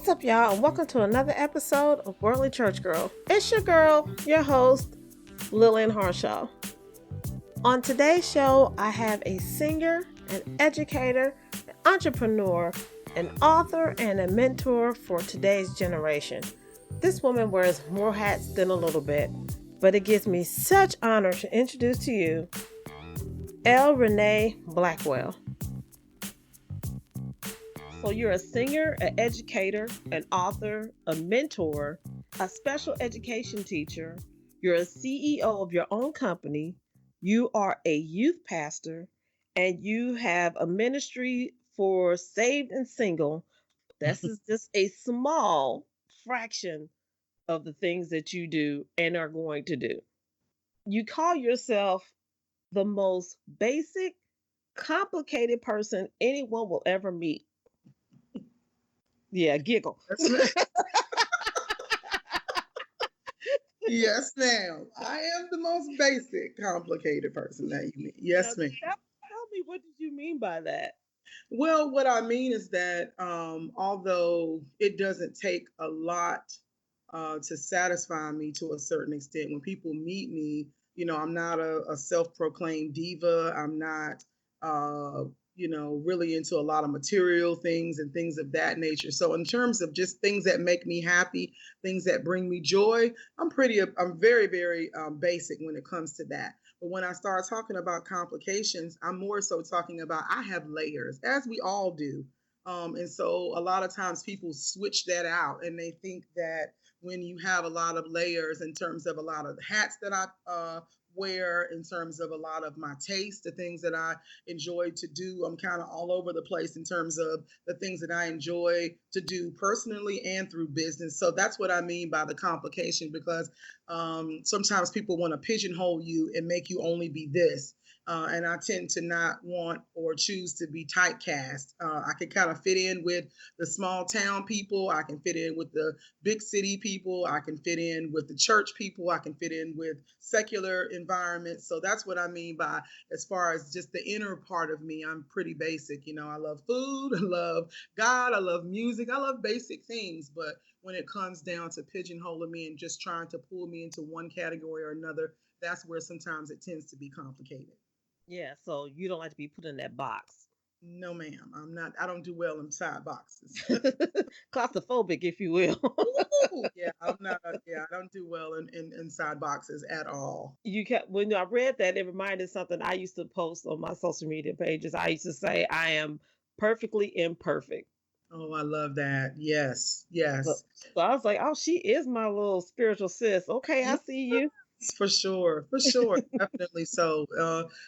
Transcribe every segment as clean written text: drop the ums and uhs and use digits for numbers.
What's up, y'all, and welcome to another episode of Worldly Church Girl. It's your girl, your host, Lillian Harshaw. On today's show, I have a singer, an educator, an entrepreneur, an author, and a mentor for today's generation. This woman wears more hats than a little bit, but it gives me such honor to introduce to you Renee Blackwell. So you're a singer, an educator, an author, a mentor, a special education teacher. You're a CEO of your own company. You are a youth pastor, and you have a ministry for saved and single. This is just a small fraction of the things that you do and are going to do. You call yourself the most basic, complicated person anyone will ever meet. Yeah, giggle. Yes, ma'am. I am the most basic, complicated person that you meet. Yes, Now, ma'am. tell me, what did you mean by that? Well, what I mean is that although it doesn't take a lot to satisfy me to a certain extent, when people meet me, I'm not a self-proclaimed diva. I'm not, really into a lot of material things and things of that nature. So, in terms of just things that make me happy, things that bring me joy, I'm very, very basic when it comes to that. But when I start talking about complications, I'm more so talking about I have layers, as we all do. And so a lot of times people switch that out and they think that when you have a lot of layers in terms of a lot of hats that I wear, in terms of a lot of my taste, the things that I enjoy to do, I'm kind of all over the place in terms of the things that I enjoy to do personally and through business. So that's what I mean by the complication, because sometimes people want to pigeonhole you and make you only be this. And I tend to not want or choose to be typecast. I can kind of fit in with the small town people. I can fit in with the big city people. I can fit in with the church people. I can fit in with secular environments. So that's what I mean by, as far as just the inner part of me, I'm pretty basic. I love food. I love God. I love music. I love basic things. But when it comes down to pigeonholing me and just trying to pull me into one category or another, that's where sometimes it tends to be complicated. Yeah, so you don't like to be put in that box. No, ma'am. I'm not. I don't do well inside boxes. Claustrophobic, if you will. Ooh, yeah, I'm not. Yeah, I don't do well in inside boxes at all. When I read that, it reminded something I used to post on my social media pages. I used to say, I am perfectly imperfect. Oh, I love that. Yes, So, yes. so I was like, oh, she is my little spiritual sis. Okay, I Yes, see you. for sure, definitely. So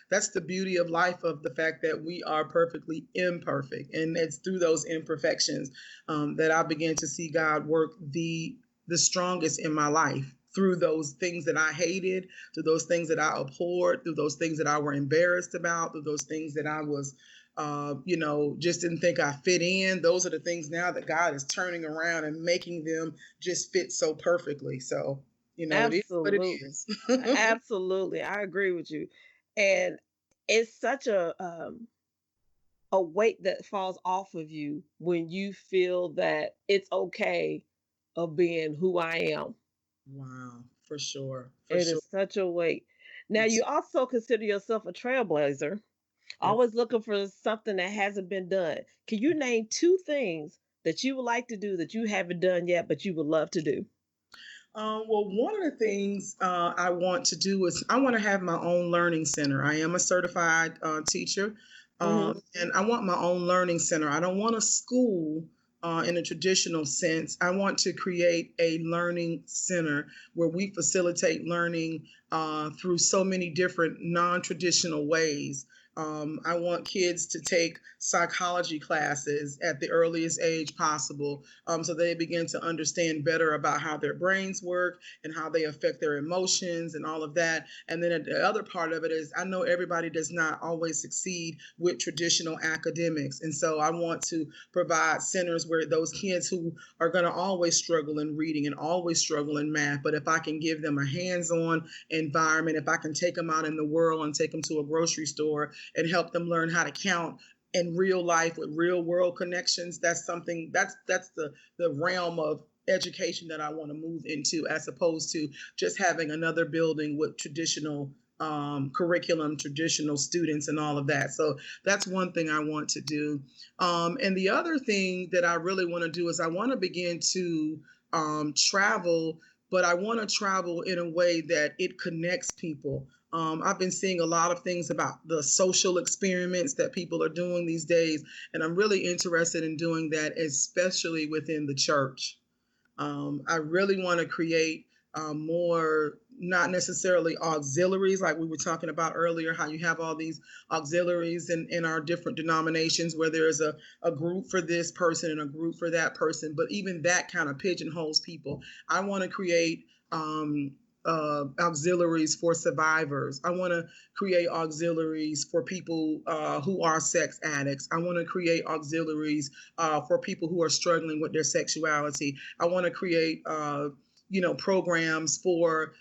that's the beauty of life, of the fact that we are perfectly imperfect, and it's through those imperfections that I begin to see God work the strongest in my life. Through those things that I hated, through those things that I abhorred, through those things that I were embarrassed about, through those things that I was, just didn't think I fit in. Those are the things now that God is turning around and making them just fit so perfectly. So it is what it Absolutely. is. Absolutely. I agree with you. And it's such a weight that falls off of you when you feel that it's okay of being who I am. Wow, for sure, for It sure. is such a weight. Now, It's, you also consider yourself a trailblazer, yes. always looking for something that hasn't been done. Can you name two things that you would like to do that you haven't done yet, but you would love to do? Well, one of the things I want to do is I want to have my own learning center. I am a certified teacher, Hmm. and I want my own learning center. I don't want a school in a traditional sense. I want to create a learning center where we facilitate learning through so many different non traditional ways. I want kids to take psychology classes at the earliest age possible, so they begin to understand better about how their brains work and how they affect their emotions and all of that. And then the other part of it is, I know everybody does not always succeed with traditional academics. And so I want to provide centers where those kids who are going to always struggle in reading and always struggle in math, but if I can give them a hands on environment, if I can take them out in the world and take them to a grocery store and help them learn how to count in real life with real world connections. That's something that's the realm of education that I want to move into, as opposed to just having another building with traditional curriculum, traditional students, and all of that. So that's one thing I want to do. And the other thing that I really want to do is I want to begin to travel, but I want to travel in a way that it connects people. I've been seeing a lot of things about the social experiments that people are doing these days, and I'm really interested in doing that, especially within the church. I really want to create more, not necessarily auxiliaries like we were talking about earlier, how you have all these auxiliaries in our different denominations where there's a group for this person and a group for that person, but even that kind of pigeonholes people. I want to create auxiliaries for survivors. I want to create auxiliaries for people who are sex addicts. I want to create auxiliaries for people who are struggling with their sexuality. I want to create programs for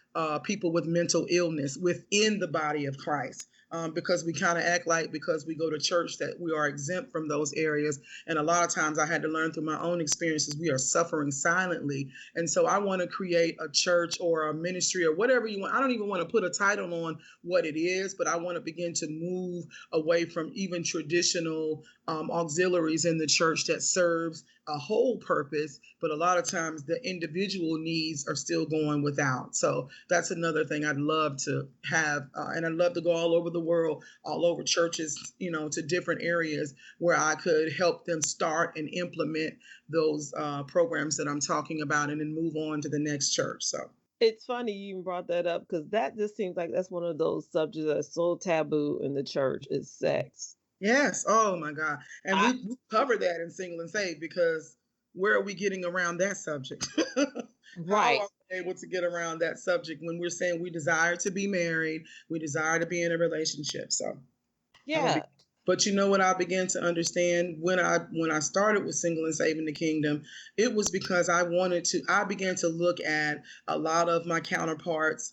people with mental illness within the body of Christ. Because we kind of act like because we go to church that we are exempt from those areas. And a lot of times I had to learn through my own experiences, we are suffering silently. And so I want to create a church or a ministry or whatever you want. I don't even want to put a title on what it is, but I want to begin to move away from even traditional auxiliaries in the church that serves a whole purpose, but a lot of times the individual needs are still going without. So that's another thing I'd love to have, and I'd love to go all over the world, all over churches, to different areas where I could help them start and implement those programs that I'm talking about, and then move on to the next church. So It's funny you even brought that up because that just seems like that's one of those subjects that's so taboo in the church is sex. yes, oh my God, and I, we cover that in Single and Saved, because where are we getting around that subject? How right. are we able to get around that subject when we're saying we desire to be married, we desire to be in a relationship? So I'm gonna be. Yeah. But you know what I began to understand when I started with Single and Saving the Kingdom, it was because I began to look at a lot of my counterparts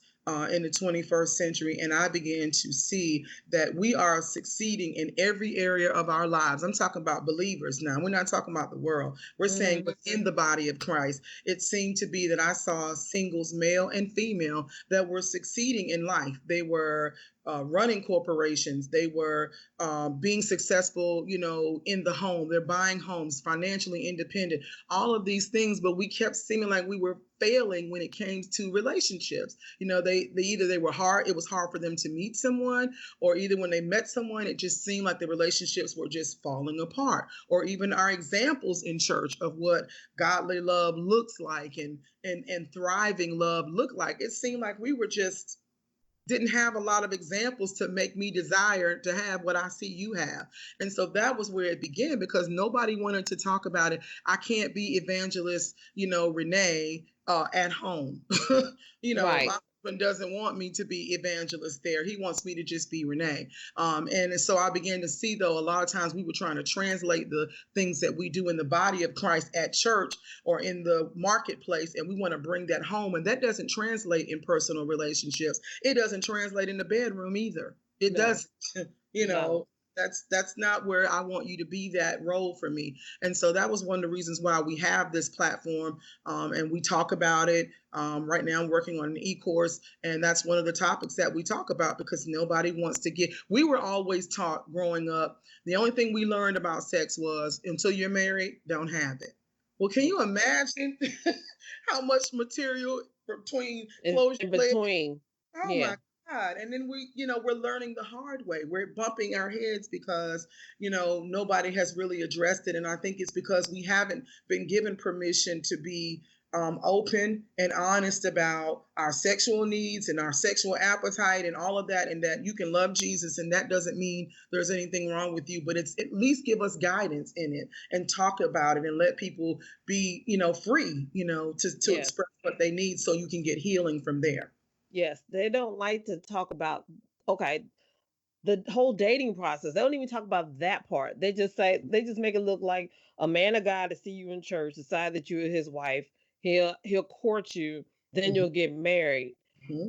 in the 21st century, and I began to see that we are succeeding in every area of our lives. I'm talking about believers now. We're not talking about the world. We're saying within the body of Christ. It seemed to be that I saw singles, male and female, that were succeeding in life. They were running corporations. They were being successful, in the home. They're buying homes, financially independent, all of these things. But we kept seeming like we were failing when it came to relationships. They were hard. It was hard for them to meet someone, or either when they met someone, it just seemed like the relationships were just falling apart. Or even our examples in church of what godly love looks like, and thriving love looked like. It seemed like we were just didn't have a lot of examples to make me desire to have what I see you have. And so that was where it began, because nobody wanted to talk about it. I can't be evangelist, Renee, at home. Right. My husband doesn't want me to be evangelist there. He wants me to just be Renee. And so I began to see, though, a lot of times we were trying to translate the things that we do in the body of Christ at church or in the marketplace, and we want to bring that home. And that doesn't translate in personal relationships. It doesn't translate in the bedroom either. It No. doesn't. No. That's not where I want you to be, that role for me. And so that was one of the reasons why we have this platform, and we talk about it. Right now I'm working on an e-course, and that's one of the topics that we talk about, because nobody wants to we were always taught growing up, the only thing we learned about sex was until you're married, don't have it. Well, can you imagine how much material between close In your legs? between. Oh Yeah. my God. And then we're learning the hard way. We're bumping our heads because, nobody has really addressed it. And I think it's because we haven't been given permission to be open and honest about our sexual needs and our sexual appetite and all of that. And that you can love Jesus, and that doesn't mean there's anything wrong with you, but it's at least give us guidance in it and talk about it and let people be, free, to Yes. express what they need, so you can get healing from there. Yes. They don't like to talk about, okay, the whole dating process. They don't even talk about that part. They just make it look like a man of God to see you in church, decide that you're his wife. He'll court you, then Mhm. you'll get married.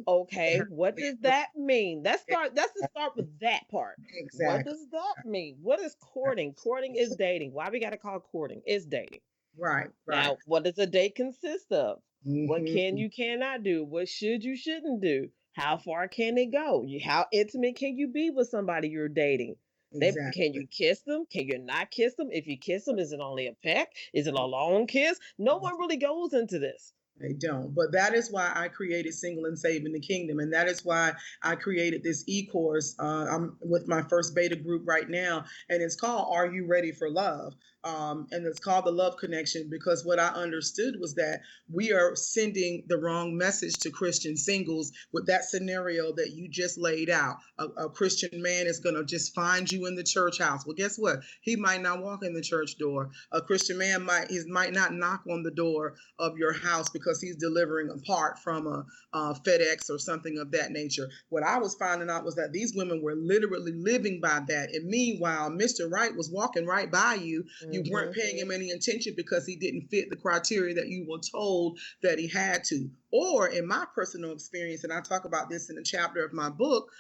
Okay, what does that mean? Let's just start with that part. What Exactly. does that mean? What is courting? Courting is dating. Why we got to call it courting? It's dating. Right, right. Now, what does a date consist of? What can Hmm. you cannot do? What should you shouldn't do? How far can it go? How intimate can you be with somebody you're dating? Can Exactly. you kiss them? Can you not kiss them? If you kiss them, is it only a peck? Is it a long kiss? No one really goes into this. They don't. But that is why I created Single and Saving the Kingdom. And that is why I created this e course. I'm with my first beta group right now, and it's called Are You Ready for Love? And it's called the Love Connection because what I understood was that we are sending the wrong message to Christian singles with that scenario that you just laid out. A Christian man is going to just find you in the church house. Well, guess what? He might not walk in the church door. A Christian man might not knock on the door of your house because he's delivering a part from a FedEx or something of that nature. What I was finding out was that these women were literally living by that. And meanwhile, Mr. Right was walking right by you. You weren't paying him any attention because he didn't fit the criteria that you were told that he had to. Or in my personal experience, and I talk about this in a chapter of my book,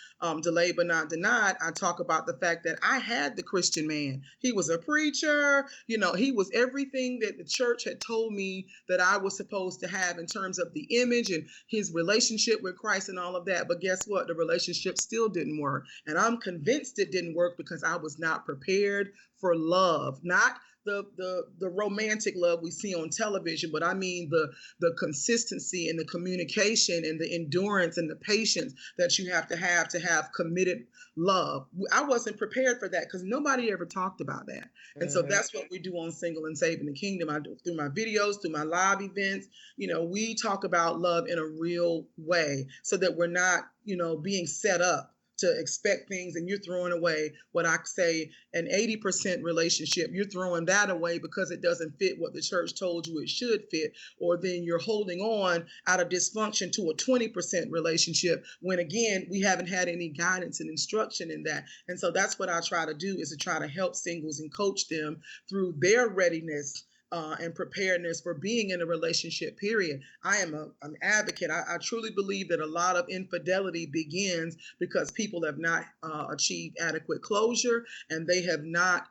Delayed But Not Denied, I talk about the fact that I had the Christian man. He was a preacher, he was everything that the church had told me that I was supposed to have in terms of the image and his relationship with Christ and all of that. But guess what? The relationship still didn't work. And I'm convinced it didn't work because I was not prepared for love, not the romantic love we see on television, but I mean the consistency and the communication and the endurance and the patience that you have to have committed love. I wasn't prepared for that because nobody ever talked about that. And so that's what we do on Single and Saving the Kingdom. I do through my videos, through my live events. We talk about love in a real way so that we're not, being set up to expect things and you're throwing away what I say an 80% relationship. You're throwing that away because it doesn't fit what the church told you it should fit. Or then you're holding on out of dysfunction to a 20% relationship when again, we haven't had any guidance and instruction in that. And so that's what I try to do is to try to help singles and coach them through their readiness and preparedness for being in a relationship, period. I am an advocate. I truly believe that a lot of infidelity begins because people have not achieved adequate closure and they have not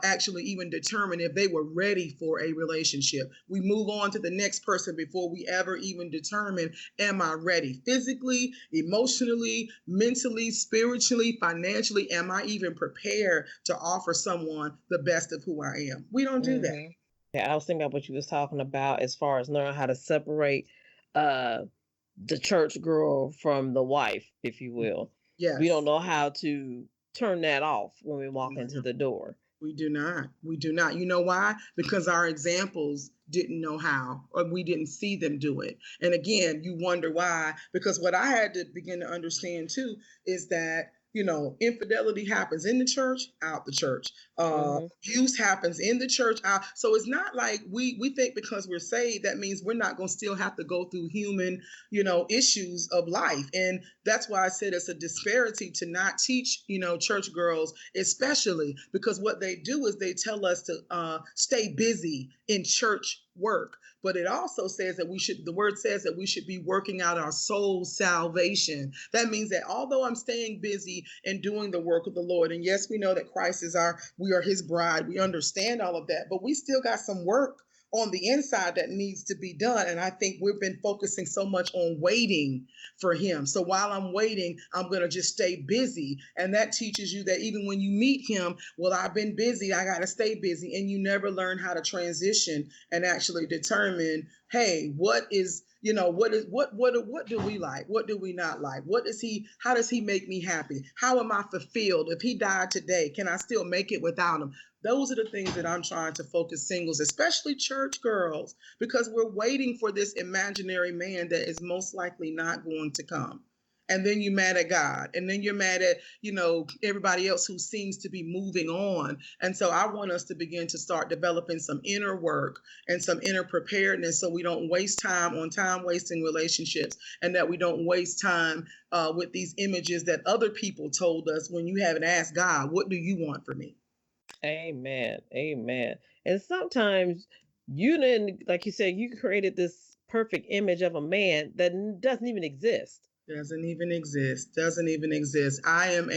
actually even determined if they were ready for a relationship. We move on to the next person before we ever even determine, am I ready? Physically, emotionally, mentally, spiritually, financially, am I even prepared to offer someone the best of who I am? We don't do that. Yeah, I was thinking about what you was talking about as far as learning how to separate uh the church girl from the wife, if you will. We don't Yes. know how to turn that off when we walk into No, the door. we do not. We do not. You know why? Because our examples didn't know how, or we didn't see them do it. And again, you wonder why. Because what I had to begin to understand too is that infidelity happens in the church, out the church. Abuse happens in the church, out. So it's not like we think because we're saved that means we're not going to still have to go through human, issues of life. And that's why I said it's a disparity to not teach, church girls, especially because what they do is they tell us to stay busy in church work. But it also says that the word says that we should be working out our soul salvation. That means that although I'm staying busy and doing the work of the Lord, and yes, we know that we are his bride. We understand all of that, but we still got some work on the inside that needs to be done. And I think we've been focusing so much on waiting for him. So while I'm waiting, I'm going to just stay busy. And that teaches you that even when you meet him, well, I've been busy, I got to stay busy. And you never learn how to transition and actually determine, hey, what do we like? What do we not like? How does he make me happy? How am I fulfilled? If he died today, can I still make it without him? Those are the things that I'm trying to focus singles, especially church girls, because we're waiting for this imaginary man that is most likely not going to come. And then you're mad at God. And then you're mad at, everybody else who seems to be moving on. And so I want us to begin to start developing some inner work and some inner preparedness so we don't waste time on time wasting relationships and that we don't waste time with these images that other people told us when you haven't asked God, what do you want for me? Amen. Amen. And sometimes you didn't, like you said, you created this perfect image of a man that doesn't even exist. Doesn't even exist. Doesn't even exist. I am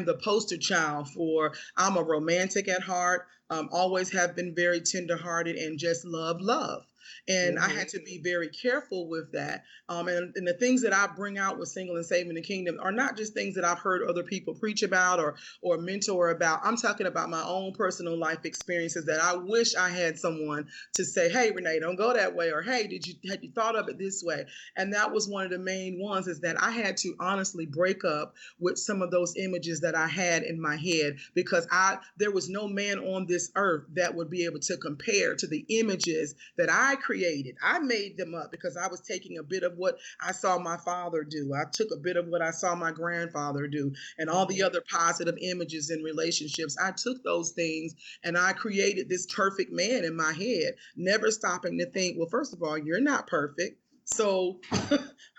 the poster child for, I'm a romantic at heart. Always have been very tenderhearted and just love. And I Mm-hmm. had to be very careful with that. And the things that I bring out with Single and Saving the Kingdom are not just things that I've heard other people preach about or mentor about. I'm talking about my own personal life experiences that I wish I had someone to say, hey, Renee, don't go that way, or hey, had you thought of it this way? And that was one of the main ones, is that I had to honestly break up with some of those images that I had in my head, because there was no man on this earth that would be able to compare to the images that I created. I made them up because I was taking a bit of what I saw my father do. I took a bit of what I saw my grandfather do, and all the other positive images in relationships. I took those things and I created this perfect man in my head, never stopping to think, well, first of all, you're not perfect. So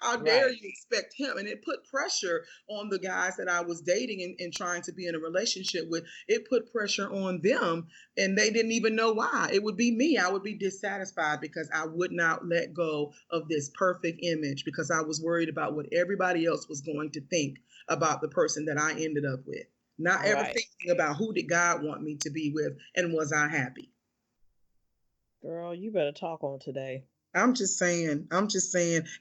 how dare Right. you expect him? And it put pressure on the guys that I was dating and trying to be in a relationship with. It put pressure on them, and they didn't even know why. It would be me. I would be dissatisfied because I would not let go of this perfect image, because I was worried about what everybody else was going to think about the person that I ended up with. Not ever Right. thinking about who did God want me to be with, and was I happy? Girl, you better talk on today. I'm just saying,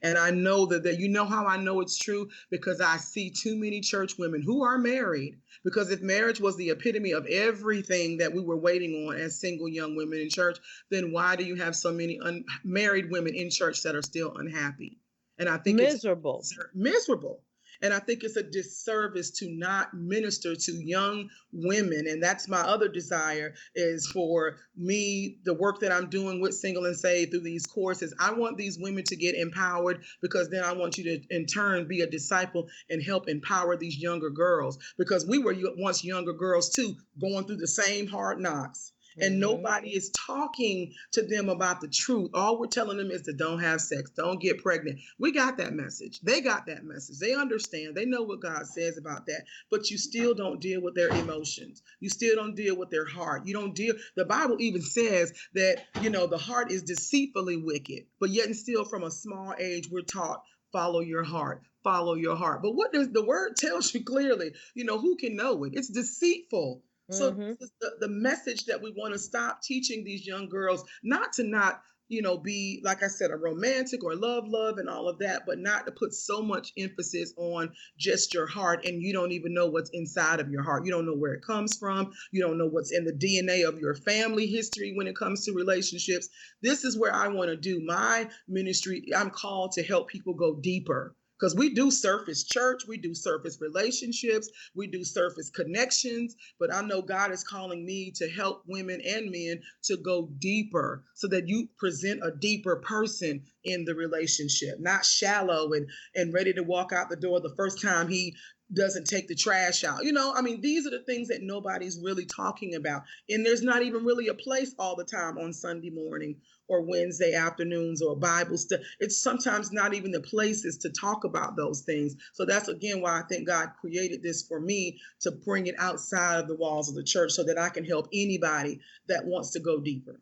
and I know that you know how I know it's true, because I see too many church women who are married. Because if marriage was the epitome of everything that we were waiting on as single young women in church, then why do you have so many unmarried women in church that are still unhappy? And I think it's Miserable. miserable. And I think it's a disservice to not minister to young women. And that's my other desire, is for me, the work that I'm doing with Single and Saved through these courses. I want these women to get empowered, because then I want you to, in turn, be a disciple and help empower these younger girls. Because we were once younger girls too, going through the same hard knocks. And Mm-hmm. nobody is talking to them about the truth. All we're telling them is to don't have sex, don't get pregnant. We got that message. They got that message. They understand. They know what God says about that. But you still don't deal with their emotions. You still don't deal with their heart. You don't deal. The Bible even says that, the heart is deceitfully wicked. But yet and still, from a small age, we're taught, follow your heart. Follow your heart. But what does the word tells you clearly? Who can know it? It's deceitful. So Mm-hmm. this is the message that we want to stop teaching these young girls, not to not, be, like I said, a romantic or love and all of that, but not to put so much emphasis on just your heart, and you don't even know what's inside of your heart. You don't know where it comes from. You don't know what's in the DNA of your family history when it comes to relationships. This is where I want to do my ministry. I'm called to help people go deeper, because we do surface church, we do surface relationships, we do surface connections, but I know God is calling me to help women and men to go deeper, so that you present a deeper person in the relationship, not shallow and ready to walk out the door the first time he doesn't take the trash out. These are the things that nobody's really talking about. And there's not even really a place all the time on Sunday morning or Wednesday afternoons or Bible study. It's sometimes not even the places to talk about those things. So that's again why I think God created this for me, to bring it outside of the walls of the church, so that I can help anybody that wants to go deeper.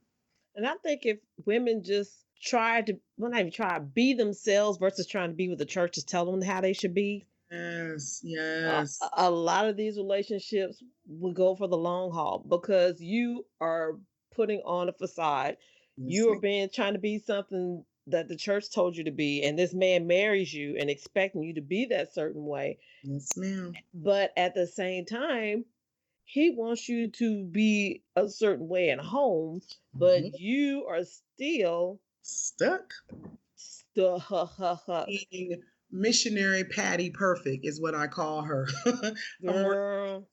And I think if women just try to, well, not even try, be themselves versus trying to be what the church is telling them how they should be, Yes, a, yes, a lot of these relationships will go for the long haul, because you are putting on a facade. yes, You are ma'am. being trying to be something that the church told you to be, and this man marries you and expecting you to be that certain way. Yes, ma'am. But at the same time, he wants you to be a certain way at home, Mhm. but you are still Stuck. stuck. Being missionary Patty Perfect is what I call her. I'm working. Girl.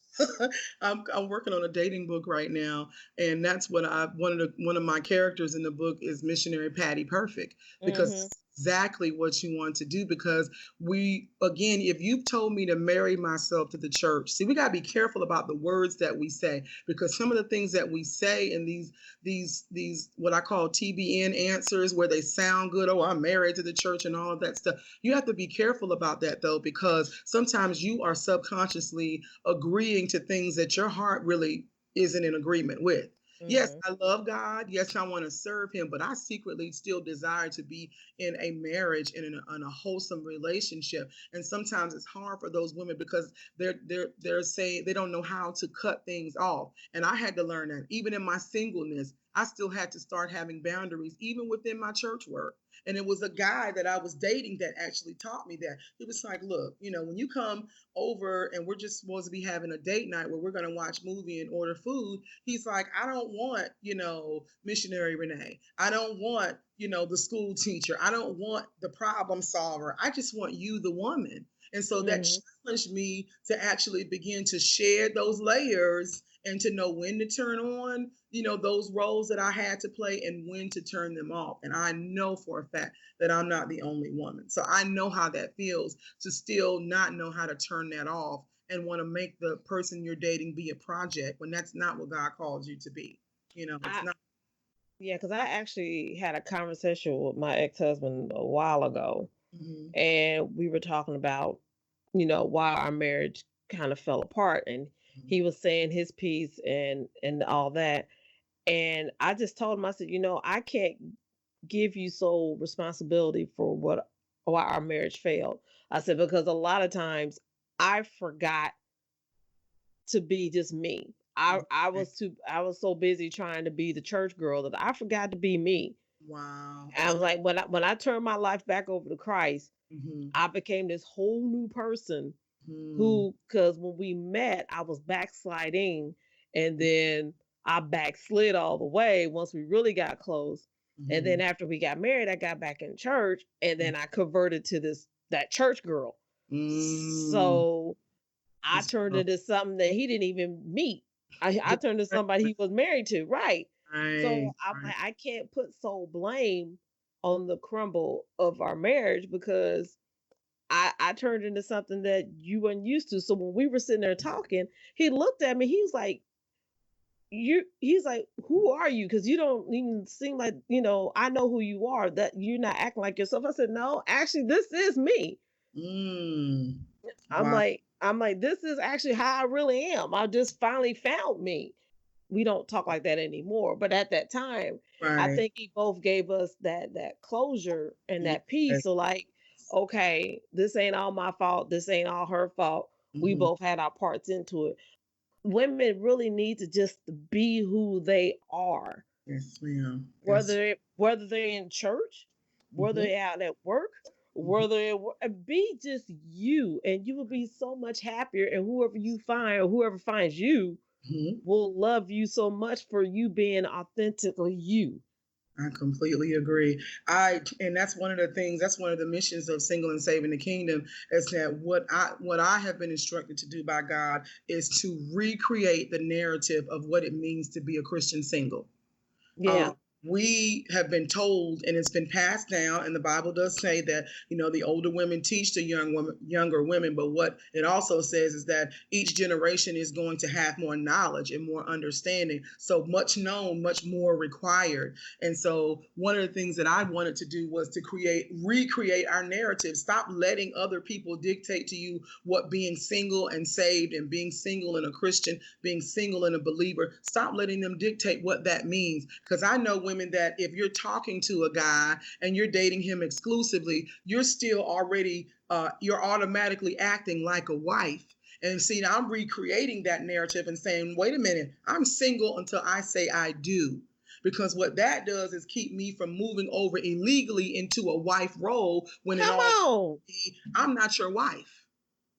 I'm working on a dating book right now, and that's what I one of my characters in the book is missionary Patty Perfect, because Hmm. it's exactly what you want to do. Because we, again, if you've told me to marry myself to the church, see, we got to be careful about the words that we say, because some of the things that we say in these what I call TBN answers, where they sound good, oh, I'm married to the church and all of that stuff. You have to be careful about that, though, because sometimes you are subconsciously agreeing to things that your heart really isn't in agreement with. Yes, Mhm. I love God. Yes, I want to serve Him, but I secretly still desire to be in a marriage and in a wholesome relationship. And sometimes it's hard for those women because they're saying they don't know how to cut things off. And I had to learn that even in my singleness, I still had to start having boundaries, even within my church work. And it was a guy that I was dating that actually taught me that. He was like, look, when you come over and we're just supposed to be having a date night where we're going to watch movie and order food, he's like, I don't want, missionary Renee. I don't want, the school teacher. I don't want the problem solver. I just want you, the woman. And so that Mhm. challenged me to actually begin to shed those layers and to know when to turn on, those roles that I had to play and when to turn them off. And I know for a fact that I'm not the only woman. So I know how that feels to still not know how to turn that off and want to make the person you're dating be a project when that's not what God calls you to be. It's I not. Yeah, because I actually had a conversation with my ex-husband a while ago, Mhm. and we were talking about, why our marriage kind of fell apart, and Mhm. he was saying his piece and all that. And I just told him, I said, I can't give you sole responsibility for why our marriage failed. I said, because a lot of times I forgot to be just me. I was so busy trying to be the church girl that I forgot to be me. Wow. I was like, when I turned my life back over to Christ, Mhm. I became this whole new person Mhm. who, because when we met, I was backsliding, and then I backslid all the way once we really got close. And then Mhm. after we got married, I got back in church, and then I converted to that church girl. Mm. So I It's turned into something that he didn't even meet. I turned into somebody he was married to, right? So right, I'm right. like, I can't put sole blame on the crumble of our marriage because I turned into something that you weren't used to. So when we were sitting there talking, he looked at me. He's like, he's like, who are you? Because you don't even seem like, I know who you are. That you're not acting like yourself. I said, no, actually, this is me. Mm. I'm Wow. like, this is actually how I really am. I just finally found me. We don't talk like that anymore. But at that time, I Right. think he both gave us that closure and that peace. Yes. So like, okay, this ain't all my fault. This ain't all her fault. We Mhm. both had our parts into it. Women really need to just be who they are, Yes, ma'am. Yes. whether they're in church, whether Mhm. they're out at work, Mhm. be just you, and you will be so much happier. And whoever you find, or whoever finds you, Mhm. will love you so much for you being authentically you. I completely agree. And that's one of the things. That's one of the missions of Single and Saving the Kingdom. Is that what I have been instructed to do by God is to recreate the narrative of what it means to be a Christian single. Yeah. um, we have been told, and it's been passed down, and the Bible does say that the older women teach the younger women. But what it also says is that each generation is going to have more knowledge and more understanding. So much known, much more required. And so one of the things that I wanted to do was to recreate our narrative. Stop letting other people dictate to you what being single and saved, and being single and a Christian, being single and a believer. Stop letting them dictate what that means. Because I know women that if you're talking to a guy and you're dating him exclusively, you're automatically acting like a wife. And see, now I'm recreating that narrative and saying, wait a minute, I'm single until I say I do. Because what that does is keep me from moving over illegally into a wife role when in Come all on. reality, I'm not your wife.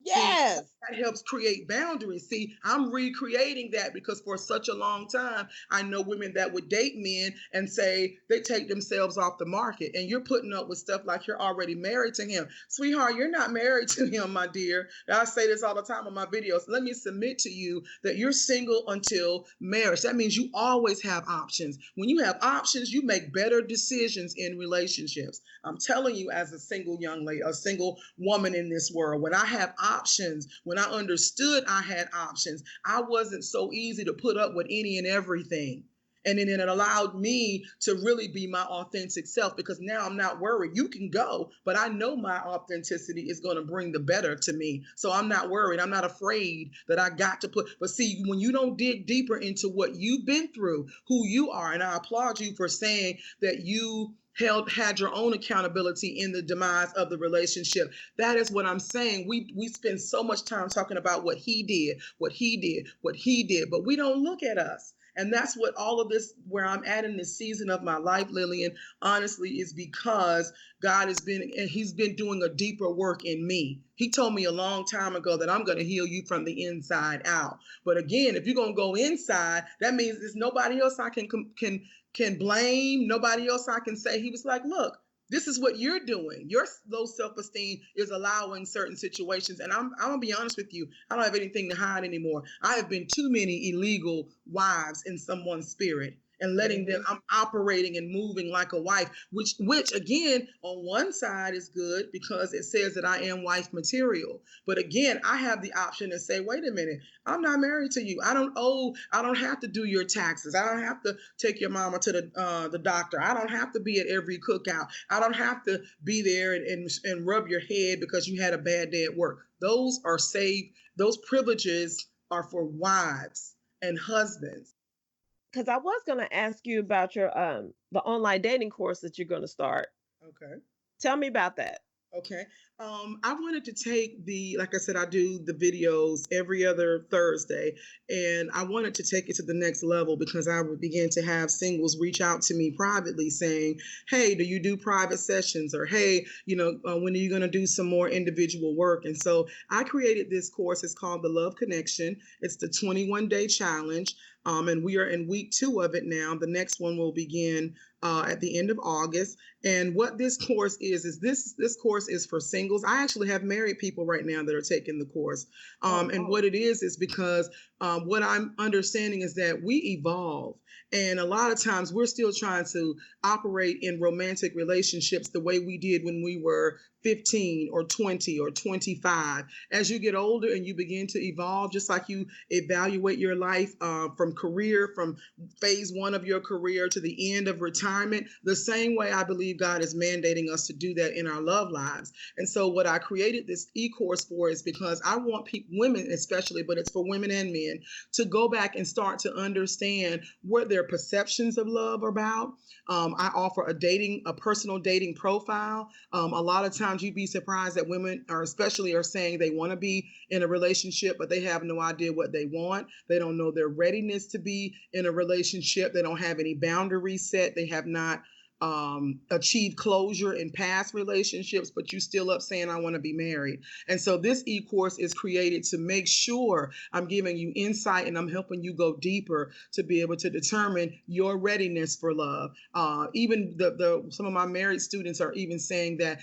See, Yes. that helps create boundaries. See, I'm recreating that because for such a long time, I know women that would date men and say they take themselves off the market. And you're putting up with stuff like you're already married to him. Sweetheart, you're not married to him, my dear. And I say this all the time on my videos. Let me submit to you that you're single until marriage. That means you always have options. When you have options, you make better decisions in relationships. I'm telling you, as a single young lady, a single woman in this world, when I have options, when I understood I had options, I wasn't so easy to put up with any and everything. And then it allowed me to really be my authentic self, because now I'm not worried. You can go, but I know my authenticity is going to bring the better to me. So I'm not worried. I'm not afraid that I got to put. But see, when you don't dig deeper into what you've been through, who you are, and I applaud you for saying that you had your own accountability in the demise of the relationship. That is what I'm saying. We spend so much time talking about what he did, what he did, what he did, but we don't look at us. And that's what all of this, where I'm at in this season of my life, Lillian, honestly, is because God he's been doing a deeper work in me. He told me a long time ago that I'm going to heal you from the inside out. But again, if you're going to go inside, that means there's nobody else I can blame, nobody else I can say. He was like, look, this is what you're doing. Your low self-esteem is allowing certain situations. And I'm going to be honest with you. I don't have anything to hide anymore. I have been too many illegal wives in someone's spirit, and letting them, I'm operating and moving like a wife, which again, on one side is good because it says that I am wife material. But again, I have the option to say, wait a minute, I'm not married to you. I don't have to do your taxes. I don't have to take your mama to the doctor. I don't have to be at every cookout. I don't have to be there and rub your head because you had a bad day at work. Those are saved. Those privileges are for wives and husbands. Because I was going to ask you about your the online dating course that you're going to start. Okay. Tell me about that. Okay. I wanted to take like I said, I do the videos every other Thursday, and I wanted to take it to the next level because I would begin to have singles reach out to me privately saying, hey, do you do private sessions? Or, hey, when are you going to do some more individual work? And so I created this course. It's called The Love Connection. It's the 21-day challenge. And we are in week 2 of it now. The next one will begin at the end of August. And what this course is this course is for singles. I actually have married people right now that are taking the course. And what it is because what I'm understanding is that we evolve. And a lot of times we're still trying to operate in romantic relationships the way we did when we were 15 or 20 or 25. As you get older and you begin to evolve, just like you evaluate your life from phase 1 of your career to the end of retirement, the same way I believe God is mandating us to do that in our love lives. And so what I created this e-course for is because I want women especially, but it's for women and men, to go back and start to understand what their perceptions of love are about. I offer a personal dating profile. A lot of times you'd be surprised that women are saying they want to be in a relationship, but they have no idea what they want. They don't know their readiness to be in a relationship. They don't have any boundaries set. They have not achieved closure in past relationships, but you still up saying, I want to be married. And so this e-course is created to make sure I'm giving you insight and I'm helping you go deeper to be able to determine your readiness for love. Even some of my married students are even saying that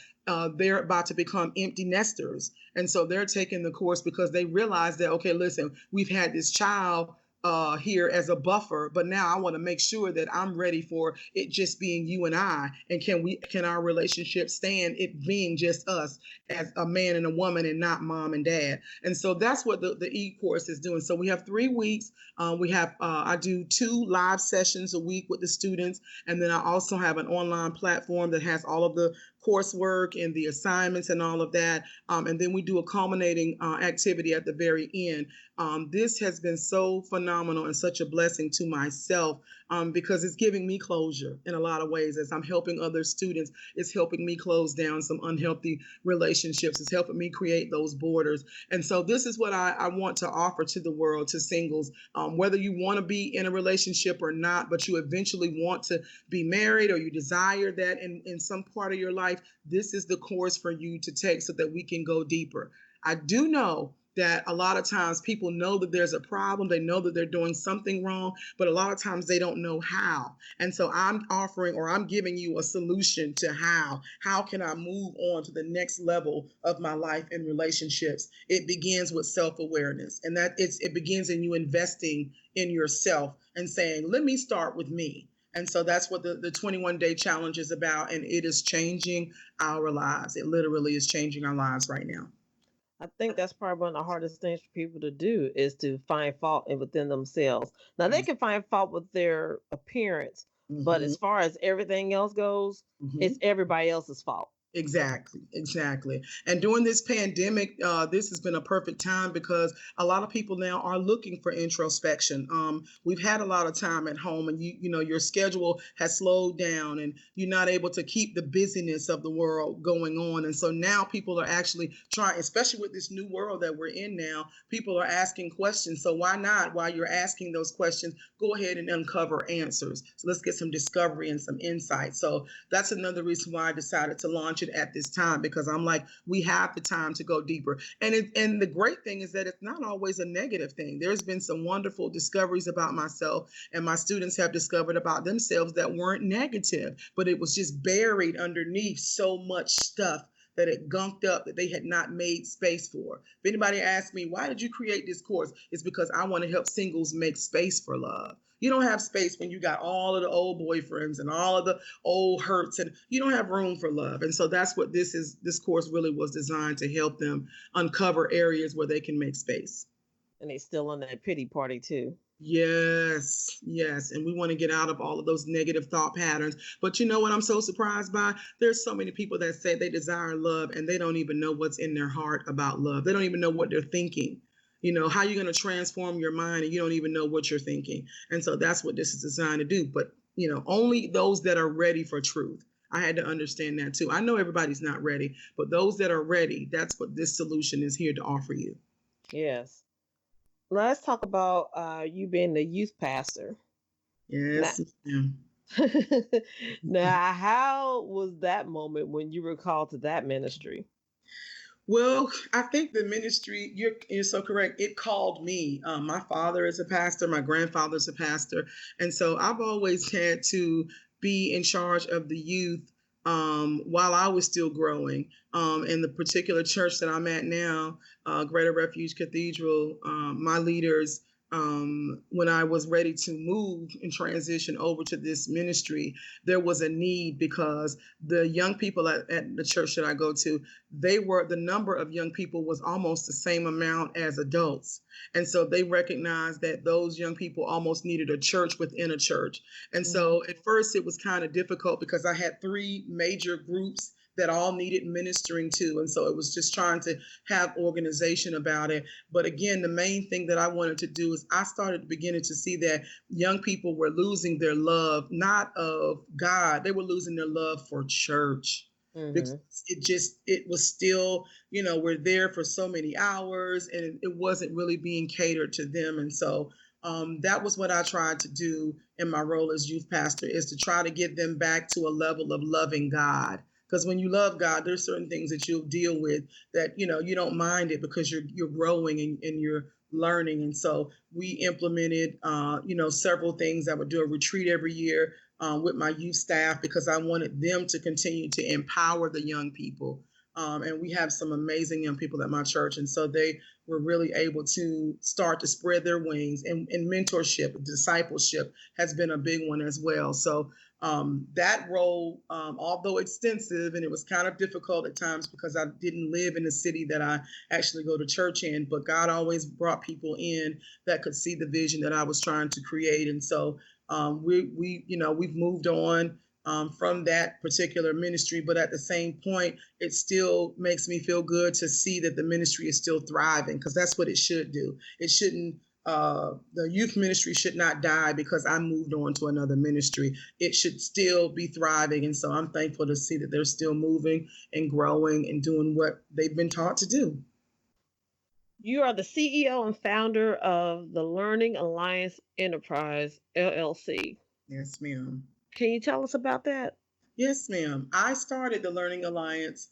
they're about to become empty nesters. And so they're taking the course because they realize that, okay, listen, we've had this child here as a buffer, but now I want to make sure that I'm ready for it just being you and I. And can our relationship stand it being just us as a man and a woman and not mom and dad? And so that's what the e-course is doing. So we have 3 weeks. I do 2 live sessions a week with the students. And then I also have an online platform that has all of the coursework and the assignments and all of that. And then we do a culminating activity at the very end. This has been so phenomenal and such a blessing to myself because it's giving me closure in a lot of ways. As I'm helping other students, it's helping me close down some unhealthy relationships. It's helping me create those borders. And so this is what I want to offer to the world, to singles, whether you want to be in a relationship or not, but you eventually want to be married or you desire that in some part of your life. This is the course for you to take so that we can go deeper. I do know that a lot of times people know that there's a problem. They know that they're doing something wrong, but a lot of times they don't know how. And so I'm giving you a solution to how. How can I move on to the next level of my life and relationships? It begins with self-awareness, and it begins in you investing in yourself and saying, let me start with me. And so that's what the 21-day challenge is about, and it is changing our lives. It literally is changing our lives right now. I think that's probably one of the hardest things for people to do is to find fault within themselves. Now they can find fault with their appearance, but Mm-hmm. as far as everything else goes, Mm-hmm. it's everybody else's fault. Exactly, exactly. And during this pandemic, this has been a perfect time because a lot of people now are looking for introspection. We've had a lot of time at home, and you know your schedule has slowed down, and you're not able to keep the busyness of the world going on. And so now people are actually trying, especially with this new world that we're in now. People are asking questions. So why not, while you're asking those questions, go ahead and uncover answers. So let's get some discovery and some insight. So that's another reason why I decided to launch it at this time, because I'm like, we have the time to go deeper. And the great thing is that it's not always a negative thing. There's been some wonderful discoveries about myself, and my students have discovered about themselves that weren't negative, but it was just buried underneath so much stuff that it gunked up that they had not made space for. If anybody asks me, why did you create this course? It's because I want to help singles make space for love. You don't have space when you got all of the old boyfriends and all of the old hurts, and you don't have room for love. And so that's what this is. This course really was designed to help them uncover areas where they can make space. And they still on that pity party too. Yes, yes. And we want to get out of all of those negative thought patterns. But you know what I'm so surprised by? There's so many people that say they desire love and they don't even know what's in their heart about love. They don't even know what they're thinking. You know, how are you going to transform your mind and you don't even know what you're thinking? And so that's what this is designed to do. But, you know, only those that are ready for truth. I had to understand that too. I know everybody's not ready, but those that are ready, that's what this solution is here to offer you. Yes. Let's talk about you being the youth pastor. Now, Yes, ma'am. now, how was that moment when you were called to that ministry? Well, I think the ministry, you're so correct. It called me. My father is a pastor, my grandfather's a pastor. And so I've always had to be in charge of the youth while I was still growing. In the particular church that I'm at now, Greater Refuge Cathedral, my leaders, when I was ready to move and transition over to this ministry, there was a need because the young people at the church that I go to, the number of young people was almost the same amount as adults. And so they recognized that those young people almost needed a church within a church. And Mhm. so at first it was kind of difficult because I had three major groups that all needed ministering to. And so it was just trying to have organization about it. But again, the main thing that I wanted to do is I started beginning to see that young people were losing their love, not of God, they were losing their love for church. Because Mhm. it was still, you know, we're there for so many hours and it wasn't really being catered to them. And so that was what I tried to do in my role as youth pastor, is to try to get them back to a level of loving God. Because when you love God, there's certain things that you'll deal with that, you know, you don't mind it because you're growing and you're learning. And so we implemented, you know, several things. I would do a retreat every year with my youth staff because I wanted them to continue to empower the young people. And we have some amazing young people at my church. And so they were really able to start to spread their wings. And mentorship, discipleship has been a big one as well. So that role, although extensive, and it was kind of difficult at times because I didn't live in the city that I actually go to church in, but God always brought people in that could see the vision that I was trying to create. And so you know, we've moved on from that particular ministry, but at the same point, it still makes me feel good to see that the ministry is still thriving, because that's what it should do. It shouldn't. The youth ministry should not die because I moved on to another ministry. It should still be thriving, and so I'm thankful to see that they're still moving and growing and doing what they've been taught to do. You are the CEO and founder of the Learning Alliance Enterprise LLC. Yes, ma'am. Can you tell us about that? Yes, ma'am. I started the Learning Alliance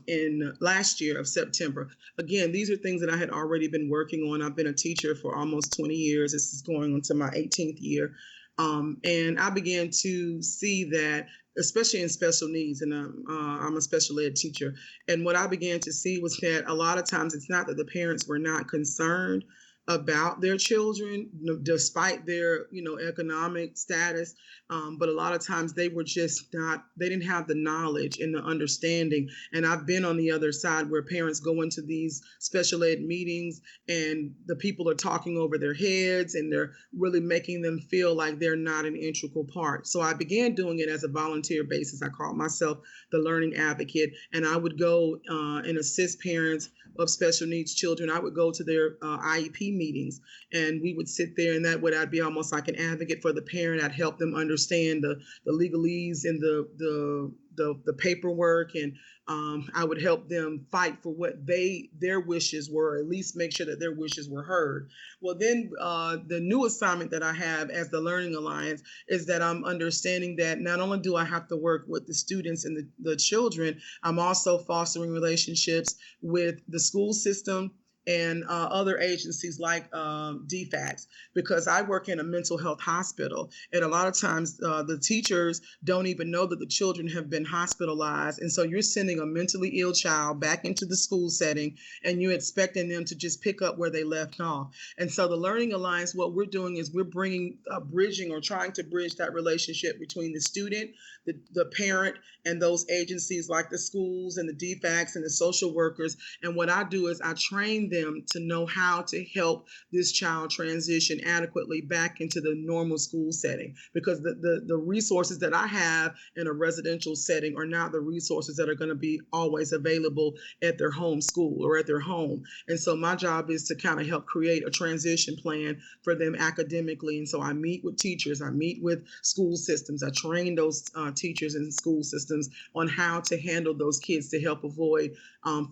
in last year of September. Again, these are things that I had already been working on. I've been a teacher for almost 20 years. This is going on to my 18th year. And I began to see that, especially in special needs, and I'm a special ed teacher. And what I began to see was that a lot of times it's not that the parents were not concerned about their children, despite their, economic status. But a lot of times they were just not, they didn't have the knowledge and the understanding. And I've been on the other side where parents go into these special ed meetings and the people are talking over their heads and they're really making them feel like they're not an integral part. So I began doing it as a volunteer basis. I called myself the learning advocate, and I would go and assist parents of special needs children. I would go to their IEP meetings, and we would sit there, and I'd be almost like an advocate for the parent. I'd help them understand the legalese and the paperwork, and I would help them fight for what their wishes were, at least make sure that their wishes were heard. Well, then the new assignment that I have as the Learning Alliance is that I'm understanding that not only do I have to work with the students and the children, I'm also fostering relationships with the school system and other agencies like DFACS, because I work in a mental health hospital. And a lot of times the teachers don't even know that the children have been hospitalized. And so you're sending a mentally ill child back into the school setting, and you're expecting them to just pick up where they left off. And so the Learning Alliance, what we're doing is we're bringing, bridging or trying to bridge that relationship between the student, the parent, and those agencies like the schools and the DFACS and the social workers. And what I do is I train them to know how to help this child transition adequately back into the normal school setting, because the resources that I have in a residential setting are not the resources that are going to be always available at their home school or at their home. And so my job is to kind of help create a transition plan for them academically. And so I meet with teachers, I meet with school systems, I train those teachers and school systems on how to handle those kids to help avoid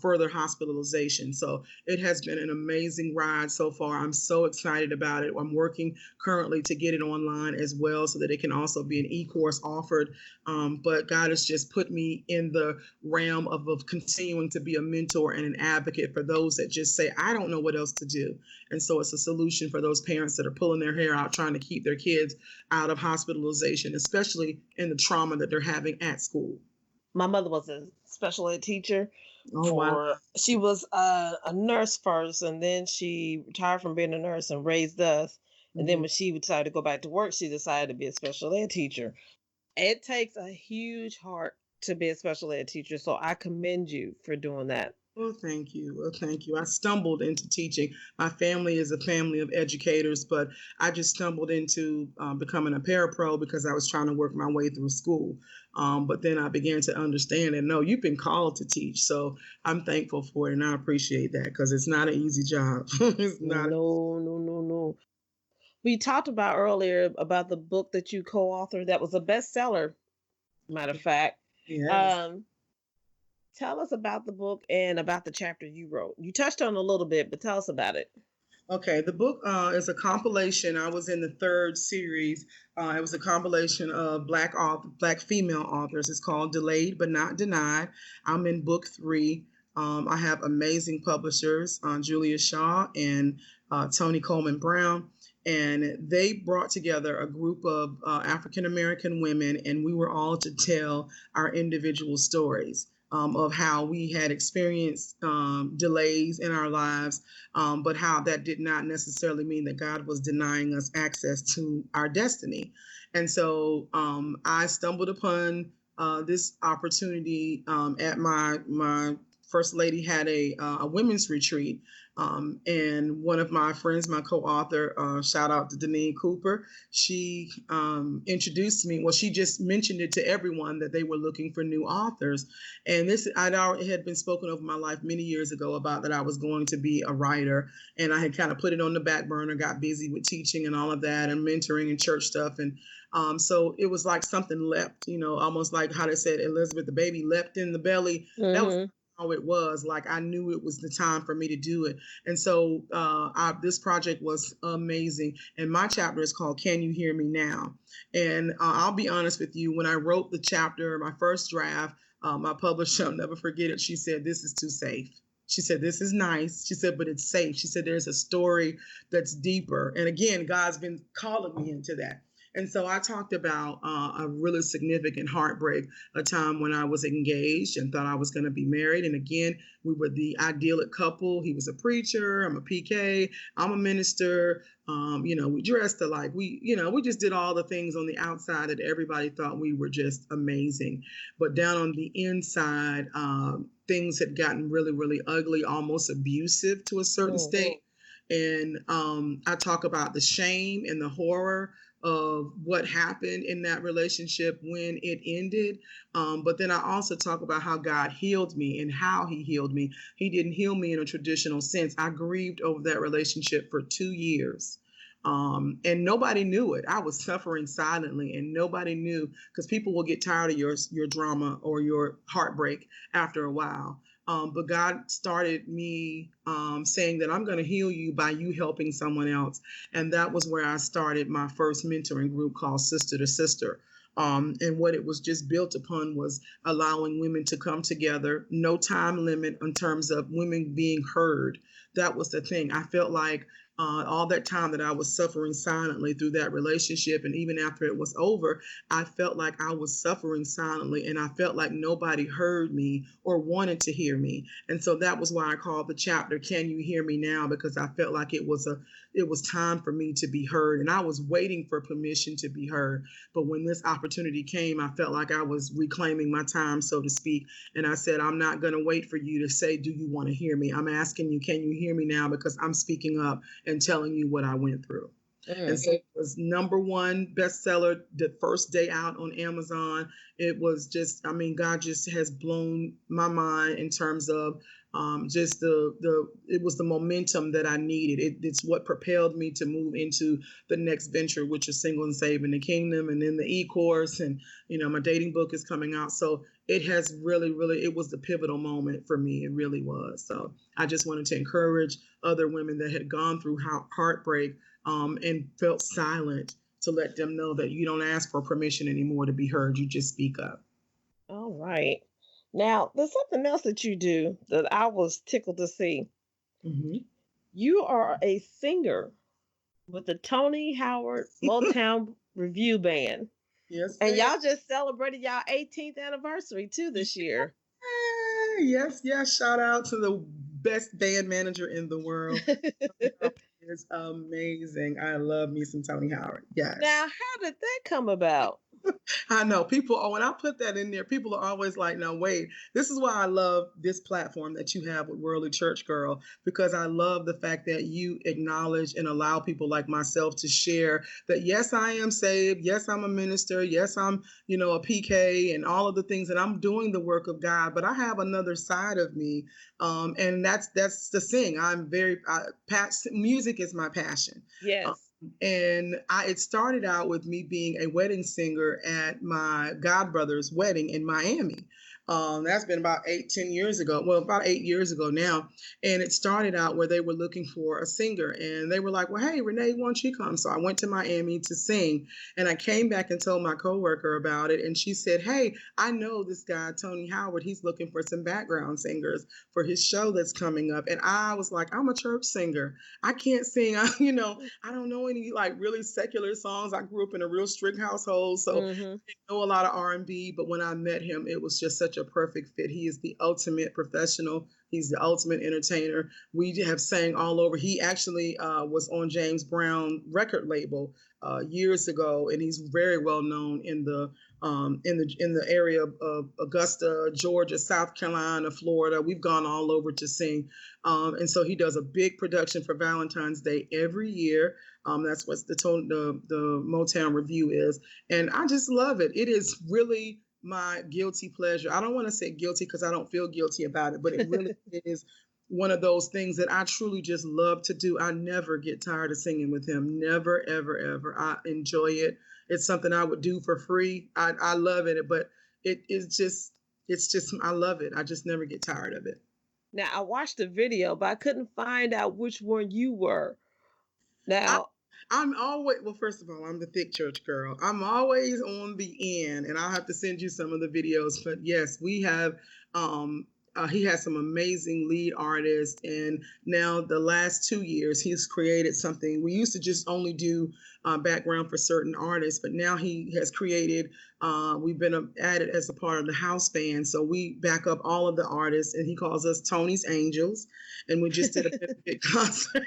further hospitalization. So it has been an amazing ride so far. I'm so excited about it. I'm working currently to get it online as well so that it can also be an e-course offered. But God has just put me in the realm of continuing to be a mentor and an advocate for those that just say, I don't know what else to do. And so it's a solution for those parents that are pulling their hair out trying to keep their kids out of hospitalization, especially in the trauma that they're having at school. My mother was a special ed teacher. Oh, wow. She was a nurse first, and then she retired from being a nurse and raised us. And then when she decided to go back to work, she decided to be a special ed teacher. It takes a huge heart to be a special ed teacher, so I commend you for doing that. Well, thank you. Well, thank you. I stumbled into teaching. My family is a family of educators, but I just stumbled into becoming a parapro because I was trying to work my way through school. But then I began to understand and know you've been called to teach. So I'm thankful for it, and I appreciate that because it's not an easy job. It's not. No. We talked about earlier about the book that you co-authored that was a bestseller, matter of fact. Yes. Tell us about the book and about the chapter you wrote. You touched on it a little bit, but tell us about it. Okay, the book is a compilation. I was in the third series. It was a compilation of Black female authors. It's called Delayed But Not Denied. I'm in book 3. I have amazing publishers, Julia Shaw and Tony Coleman Brown. And they brought together a group of African American women, and we were all to tell our individual stories. Of how we had experienced delays in our lives, but how that did not necessarily mean that God was denying us access to our destiny. And so I stumbled upon this opportunity at my First Lady had a women's retreat. And one of my friends, my co-author, shout out to Deneen Cooper, she introduced me. Well, she just mentioned it to everyone that they were looking for new authors. And this, it had been spoken over my life many years ago about that I was going to be a writer. And I had kind of put it on the back burner, got busy with teaching and all of that and mentoring and church stuff. And so it was like something leapt, almost like how they said Elizabeth, the baby leapt in the belly. That was how it was. Like I knew it was the time for me to do it. And so this project was amazing. And my chapter is called Can You Hear Me Now? And I'll be honest with you, when I wrote the chapter, my first draft, my publisher, I'll never forget it, she said, this is too safe. She said, this is nice. She said, but it's safe. She said, there's a story that's deeper. And again, God's been calling me into that. And so I talked about a really significant heartbreak, a time when I was engaged and thought I was going to be married. And again, we were the idyllic couple. He was a preacher. I'm a PK. I'm a minister. We dressed alike. We just did all the things on the outside that everybody thought we were just amazing. But down on the inside, things had gotten really, really ugly, almost abusive to a certain state. And I talk about the shame and the horror of what happened in that relationship when it ended. But then I also talk about how God healed me and how he healed me. He didn't heal me in a traditional sense. I grieved over that relationship for 2 years. And nobody knew it. I was suffering silently, and nobody knew, because people will get tired of your drama or your heartbreak after a while. But God started me saying that I'm going to heal you by you helping someone else. And that was where I started my first mentoring group called Sister to Sister. And what it was just built upon was allowing women to come together, no time limit in terms of women being heard. That was the thing. I felt like all that time that I was suffering silently through that relationship, and even after it was over, I felt like I was suffering silently, and I felt like nobody heard me or wanted to hear me. And so that was why I called the chapter "Can You Hear Me Now?" because I felt like it was time for me to be heard, and I was waiting for permission to be heard. But when this opportunity came, I felt like I was reclaiming my time, so to speak. And I said, I'm not going to wait for you to say, do you want to hear me? I'm asking you, can you hear me now? Because I'm speaking up and telling you what I went through. And so it was #1 bestseller the first day out on Amazon. It was just, God just has blown my mind in terms of just it was the momentum that I needed. It's what propelled me to move into the next venture, which is Single and Saving the Kingdom, and then the e-course, and my dating book is coming out. So it has really, really, it was the pivotal moment for me. It really was. So I just wanted to encourage other women that had gone through heartbreak and felt silent, to let them know that you don't ask for permission anymore to be heard. You just speak up. All right. Now, there's something else that you do that I was tickled to see. Mm-hmm. You are a singer with the Tony Howard Motown Revue Band. Yes, And ma'am. y'all just celebrated y'all 18th anniversary too this year. Yes, yes. Shout out to the best band manager in the world. It's amazing. I love me some Tony Howard. Yes. Now, how did that come about? I know people, when I put that in there, people are always like, no, wait, this is why I love this platform that you have with Worldly Church Girl, because I love the fact that you acknowledge and allow people like myself to share that, yes, I am saved. Yes, I'm a minister. Yes, I'm, a PK and all of the things, and I'm doing the work of God, but I have another side of me. And that's the thing. Music is my passion. Yes. And it started out with me being a wedding singer at my godbrother's wedding in Miami. That's been about 10 years ago. Well, about 8 years ago now. And it started out where they were looking for a singer. And they were like, well, hey, Renee, why don't you come? So I went to Miami to sing. And I came back and told my coworker about it. And she said, hey, I know this guy, Tony Howard. He's looking for some background singers for his show that's coming up. And I was like, I'm a church singer. I can't sing. I don't know any like really secular songs. I grew up in a real strict household. So I didn't know a lot of R&B. But when I met him, it was just such a perfect fit. He is the ultimate professional. He's the ultimate entertainer. We have sang all over. He actually was on James Brown record label years ago, and he's very well known in the area of Augusta, Georgia, South Carolina, Florida. We've gone all over to sing, and so he does a big production for Valentine's Day every year. That's what the Motown Revue is, and I just love it. It is really my guilty pleasure. I don't want to say guilty because I don't feel guilty about it, but it really is one of those things that I truly just love to do. I never get tired of singing with him. Never, ever, ever. I enjoy it. It's something I would do for free. I love it, but it's just, I love it. I just never get tired of it. Now, I watched the video, but I couldn't find out which one you were. Now, I'm always, well, first of all, I'm the thick church girl. I'm always on the end, and I'll have to send you some of the videos. But yes, we have, he has some amazing lead artists. And now the last 2 years, he's created something. We used to just only do background for certain artists, but now he has created, we've been added as a part of the house band. So we back up all of the artists, and he calls us Tony's Angels. And we just did a benefit concert.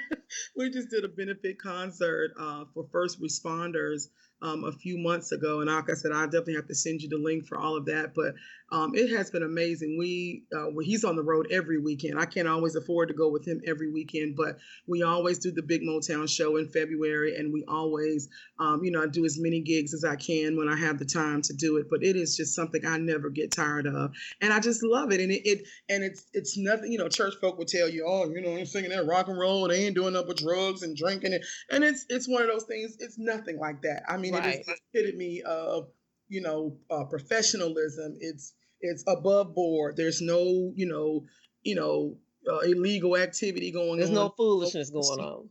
We just did a benefit concert for first responders a few months ago. And like I said, I definitely have to send you the link for all of that. But it has been amazing. He's on the road every weekend. I can't always afford to go with him every weekend, but we always do the big Motown show in February, and we always, I do as many gigs as I can when I have the time to do it. But it is just something I never get tired of, and I just love it. And it's nothing. Church folk would tell you, oh, you're singing that rock and roll, they ain't doing nothing but drugs and drinking it, and it's one of those things. It's nothing like that. I mean, Right. It is the epitome of professionalism. It's above board. There's no illegal activity going There's on. no foolishness going on.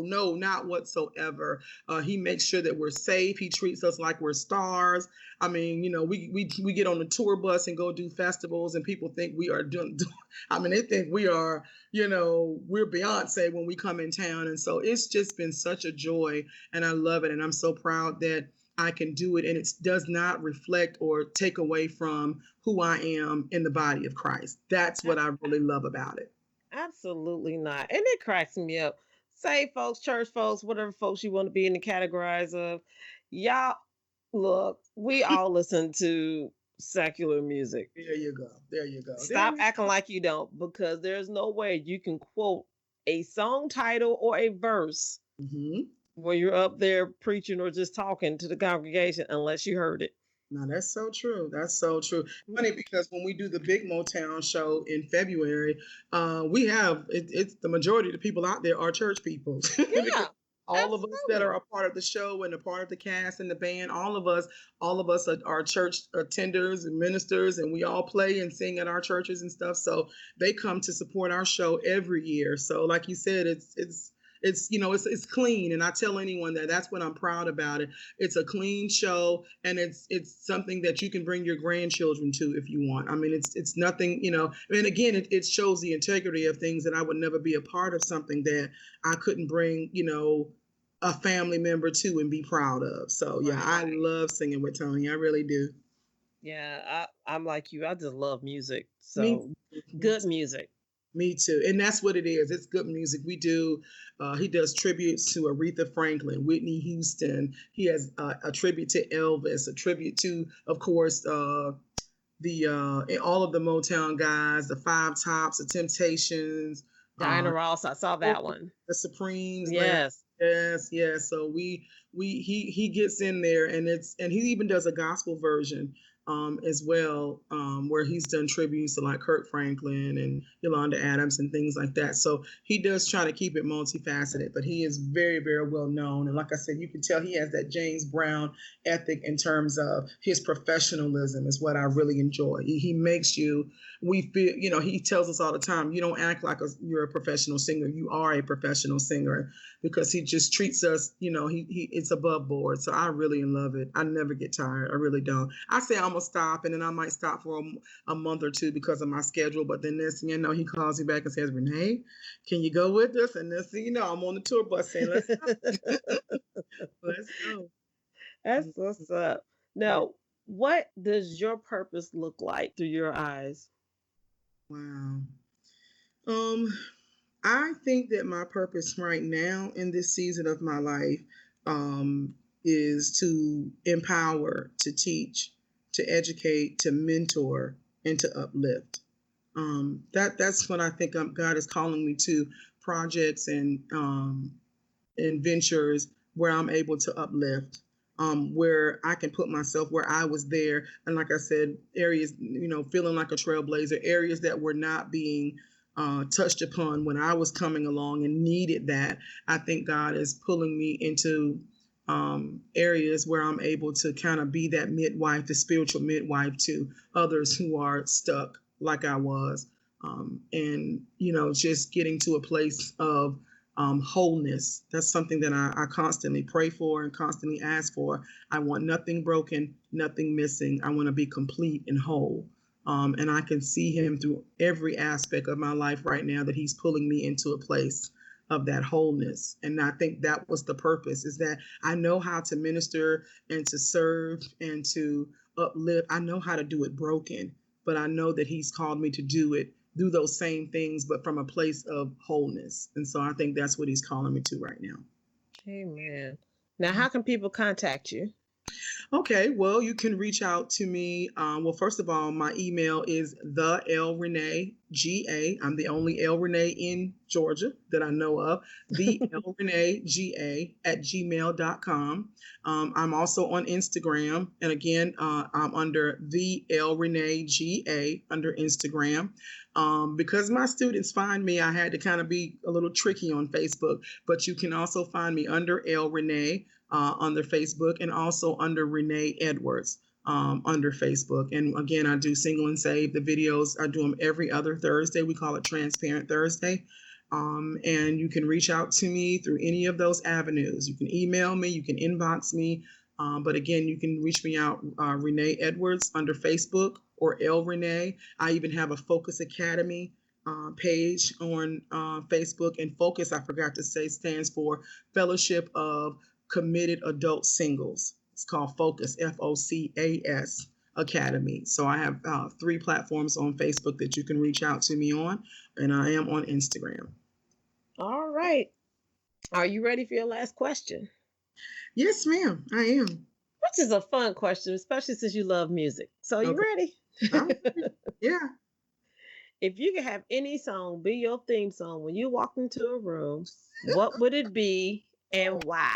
No, not whatsoever. He makes sure that we're safe. He treats us like we're stars. I mean, we get on the tour bus and go do festivals, and people think we are doing. I mean, they think we are, we're Beyonce when we come in town, and so it's just been such a joy, and I love it, and I'm so proud that I can do it, and it does not reflect or take away from who I am in the body of Christ. That's what I really love about it. Absolutely not. And it cracks me up. Say folks, church folks, whatever folks you want to be in the categorize of, y'all look, we all listen to secular music. There you go. There you go. Stop acting like you don't, because there's no way you can quote a song title or a verse when you're up there preaching or just talking to the congregation unless you heard it. No, that's so true. That's so true. Funny, because when we do the big Motown show in February, we have it's the majority of the people out there are church people. Yeah. All of us that are a part of the show and a part of the cast and the band, all of us are church attenders and ministers, and we all play and sing at our churches and stuff. So they come to support our show every year. So like you said, it's clean, and I tell anyone that's what I'm proud about it. It's a clean show, and it's something that you can bring your grandchildren to if you want. I mean, it's nothing, and again, it shows the integrity of things, that I would never be a part of something that I couldn't bring, a family member to and be proud of. So yeah, I love singing with Tony. I really do. Yeah, I'm like you. I just love music. So good music. Me too. And that's what it is. It's good music. We do, he does tributes to Aretha Franklin, Whitney Houston. He has a tribute to Elvis, a tribute to, of course, all of the Motown guys, the Five Tops, the Temptations. Diana Ross, I saw that one. The Supremes. Yes. Yes. So he gets in there, and he even does a gospel version as well, where he's done tributes to like Kirk Franklin and Yolanda Adams and things like that. So he does try to keep it multifaceted, but he is very, very well known. And like I said, you can tell he has that James Brown ethic in terms of his professionalism is what I really enjoy. He makes we feel, he tells us all the time, you don't act like you're a professional singer. You are a professional singer, because he just treats us, it's above board. So I really love it. I never get tired. I really don't. I say I'm gonna stop, and then I might stop for a month or two because of my schedule. But then next thing you know, he calls me back and says, Renee, can you go with us? And next thing you know, I'm on the tour bus saying, let's go. Let's go. That's what's up. Now, what does your purpose look like through your eyes? Wow. I think that my purpose right now in this season of my life is to empower, to teach, to educate, to mentor, and to uplift. That's what I think God is calling me to, projects and ventures where I'm able to uplift, where I can put myself where I was there. And like I said, areas, feeling like a trailblazer, areas that were not being touched upon when I was coming along and needed that. I think God is pulling me into areas where I'm able to kind of be that midwife, the spiritual midwife to others who are stuck like I was. And, just getting to a place of wholeness. That's something that I constantly pray for and constantly ask for. I want nothing broken, nothing missing. I want to be complete and whole. And I can see him through every aspect of my life right now, that he's pulling me into a place of that wholeness. And I think that was the purpose, is that I know how to minister and to serve and to uplift. I know how to do it broken, but I know that he's called me to do those same things, but from a place of wholeness. And so I think that's what he's calling me to right now. Amen. Now, how can people contact you? Okay, well, you can reach out to me. Well, first of all, my email is the L Renee GA. I'm the only L Renee in Georgia that I know of. The L Renee GA at gmail.com. I'm also on Instagram, and again, I'm under the L Renee GA under Instagram. Because my students find me, I had to kind of be a little tricky on Facebook, but you can also find me under L Renee under Facebook, and also under Renee Edwards under Facebook. And again, I do Single and Save. The videos, I do them every other Thursday. We call it Transparent Thursday. And you can reach out to me through any of those avenues. You can email me, you can inbox me. But again, you can reach me out, Renee Edwards under Facebook, or L Renee. I even have a Focus Academy page on Facebook. And Focus, I forgot to say, stands for Fellowship of Committed Adult Singles. It's called Focus, FOCAS Academy. So I have 3 platforms on Facebook that you can reach out to me on, and I am on Instagram. All right. Are you ready for your last question? Yes, ma'am, I am. Which is a fun question, especially since you love music. So you ready? Yeah. If you could have any song be your theme song when you walk into a room, what would it be and why?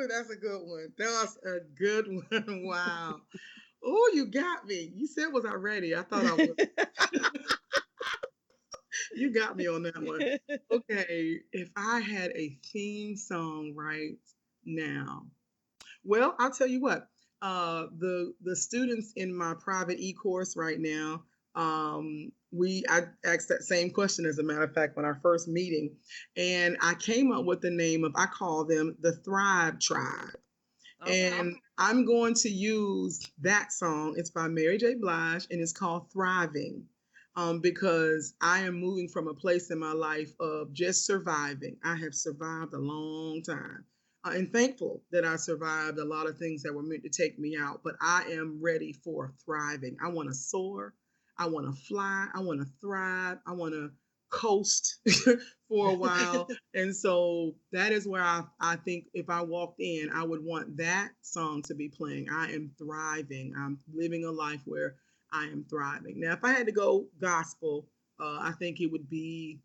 That's a good one. That's a good one. Wow. Oh, you got me. You said, was I ready? I thought I was. You got me on that one. Okay, if I had a theme song right now, well, I'll tell you what. The students in my private e-course right now, I asked that same question, as a matter of fact, when our first meeting, and I came up with the name of, I call them the Thrive Tribe. Okay. And I'm going to use that song. It's by Mary J. Blige, and it's called Thriving. Because I am moving from a place in my life of just surviving. I have survived a long time. And thankful that I survived a lot of things that were meant to take me out. But I am ready for thriving. I want to soar. I want to fly. I want to thrive. I want to coast for a while. And so that is where I think if I walked in, I would want that song to be playing. I am thriving. I'm living a life where I am thriving. Now, if I had to go gospel, I think it would be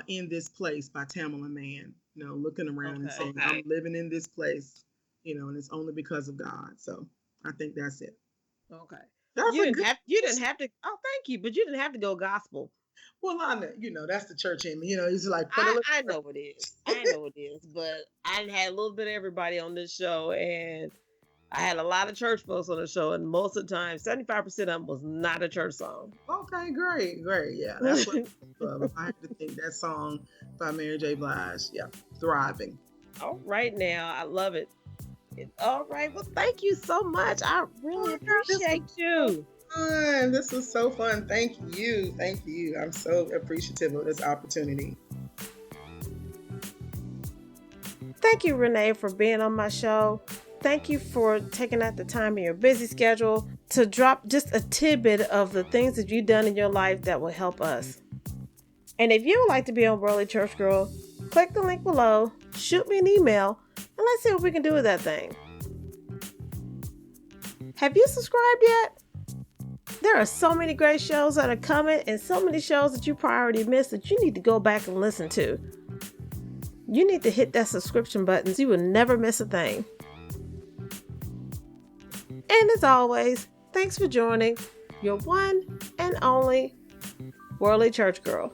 In This Place by Tamala Mann. Looking around and saying, I'm living in this place, and it's only because of God. So I think that's it. Okay. You didn't have to. Oh, thank you. But you didn't have to go gospel. Well, I know, that's the church in me. It's like, I know it is. I know it is. But I had a little bit of everybody on this show, and I had a lot of church folks on the show, and most of the time, 75% of them was not a church song. Okay, great. Yeah, that's what I have to think. That song by Mary J. Blige, yeah, Thriving. All right, now, I love it. All right, well, thank you so much. I really appreciate you. This was so fun. Thank you. I'm so appreciative of this opportunity. Thank you, Renee, for being on my show. Thank you for taking out the time in your busy schedule to drop just a tidbit of the things that you've done in your life that will help us. And if you would like to be on Worldly Church Girl, click the link below, shoot me an email, and let's see what we can do with that thing. Have you subscribed yet? There are so many great shows that are coming, and so many shows that you probably already missed that you need to go back and listen to. You need to hit that subscription button so you will never miss a thing. And as always, thanks for joining your one and only Worldly Church Girl.